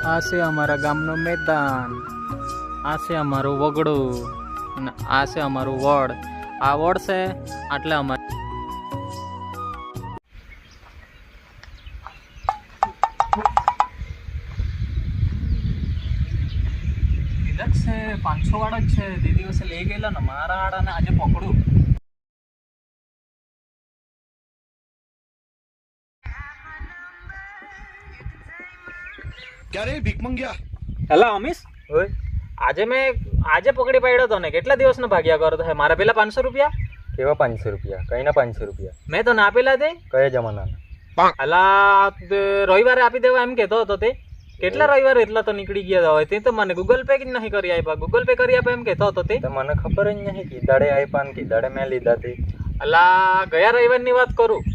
આ છે અમારા ગામનું મેદાન, આ છે અમારું વગડું અને આ છે અમારું વડ. આ વડ છે એટલે અમારે તિલક છે 500 વાળો જ છે. તે દિવસે લઈ ગયેલા ને મારા આડાને આજે પકડું. क्या रे भीख मंग्या? હેલો અમીશ, આજે પકડી પાડ્યો તો ને કેટલા દિવસનો ભાગ્યા કરતો હે? મારા પેલા 500 રૂપિયા કેવા 500 રૂપિયા? કઈના 500 રૂપિયા? મેં તો ના આપેલા તે. કયા જમાનાના? અલા રવિવારે આપી દેવા એમ કેતો હતો તે. કેટલા રવિવારે એટલા તો નીકળી ગયા હોય. તે તો મને ગૂગલ પે જ નહીં કરી આપ્યા. ગૂગલ પે કરી આપે એમ કેતો હતો તે. તો મને ખબર જ નહીં કે દાડે આપ્યા ને કે દાડે મેં લીધા તે. અલા ગયા રવિવારની વાત કરું.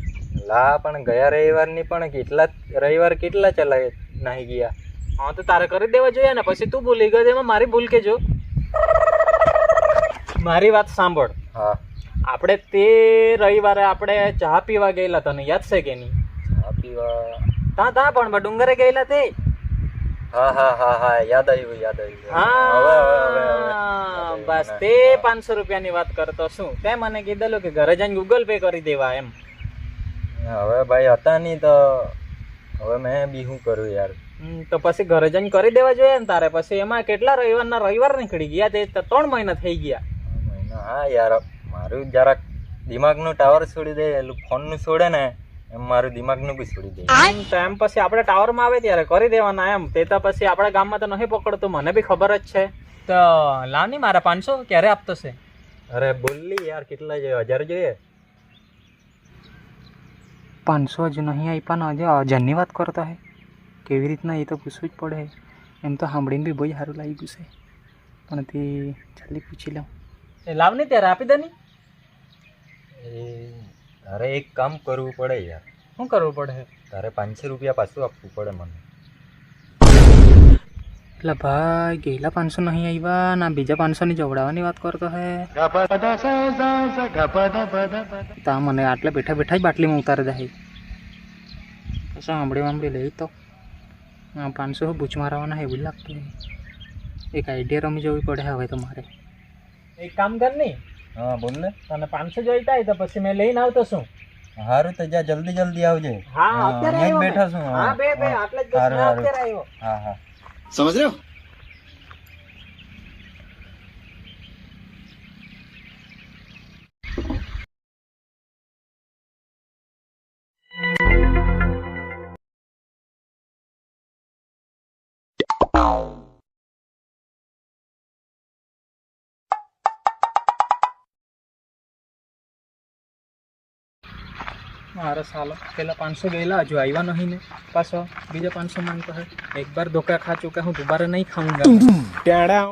લા પણ ગયા રવિવારની પણ કેટલા રવિવાર કેટલા ચલાય નહીં ગયા. હા તો તારે કરી દેવા જોઈએ ને. પછી તું ભૂલી ગયો એમાં મારી ભૂલ કેજો. મારી વાત સાંભળ. હા, આપણે તે રવિવારે આપણે ચા પીવા ગયેલા, તને યાદ છે કે નહીં? ચા પીવા તા પણ ડુંગરે ગયેલા તે. હા હા હા હા યાદ આવ્યું. હા બસ તે 500 રૂપિયાની વાત કરતો શું. તે મને કીધેલું કે ઘરે જઈને ગૂગલ પે કરી દેવા એમ. હવે ભાઈ હતા નહીં તો હવે મેં બી શું કરું યાર. તો પછી ઘરે જઈને કરી દેવા જોઈએ ને તારે. પછી એમાં કેટલા રવિવાર નીકળી ગયા, તે 3 મહિના થઈ ગયા. હા યાર, મારું જરાક દિમાગનું ટાવર છોડી દે, ફોનનું છોડે ને એમ મારું દિમાગનું બી છોડી દે. તો એમ પછી આપણે ટાવરમાં આવે ત્યારે કરી દેવાના એમ. તે તો પછી આપણા ગામમાં તો નહીં પકડતું, મને બી ખબર જ છે. તો લાવ ની મારા 500 ક્યારે આપતો છે? અરે બોલી યાર, કેટલા જોઈએ? 1000 જોઈએ? 500 જ નહીં આપ્યા ને, હજી 1000ની વાત કરતો હે. કેવી રીતના એ તો પૂછવું જ પડે. એમ તો સાંભળીને બી બહુ સારું લાગી ગયું છે, પણ તે જલ્દી પૂછી લઉં. એ લાવ ને ત્યારે આપી દે. તારે એક કામ કરવું પડે યાર. શું કરવું પડે? તારે 500 રૂપિયા પાછું આપવું પડે મને. એટલે ભાઈ ગયેલા 500 નહીં આવ્યા ના, બીજા 500ની જવડાવવાની વાત કરતો હે. તા મને આટલે બેઠા બેઠા જ બાટલીમાં ઉતારી દે. સાંભળી લઈ તો 500 બૂચ મારવાના એવું જ લાગતું. એક આઈડિયા રમી જવી પડે હવે તો મારે. એક કામ કર નહીં. હા બોલ ને. તને 500 જોઈતા હોય તો પછી મેં લઈને આવતો શું. સારું તો જા, જલ્દી આવજે. હા અત્યારે અહીંયા જ બેઠા છું. હા બે આટલે જ અત્યારે આવ્યો. હા હા समझ रहे हो? મારે સાલો પેલા 500 ગયેલા, હજુ આવ્યા નહીં ને. પાછો બીજા 500 માંગતો હે. એક બાર ધોકા ખા ચૂકા હું, દોબારા નહીં ખાऊंगा.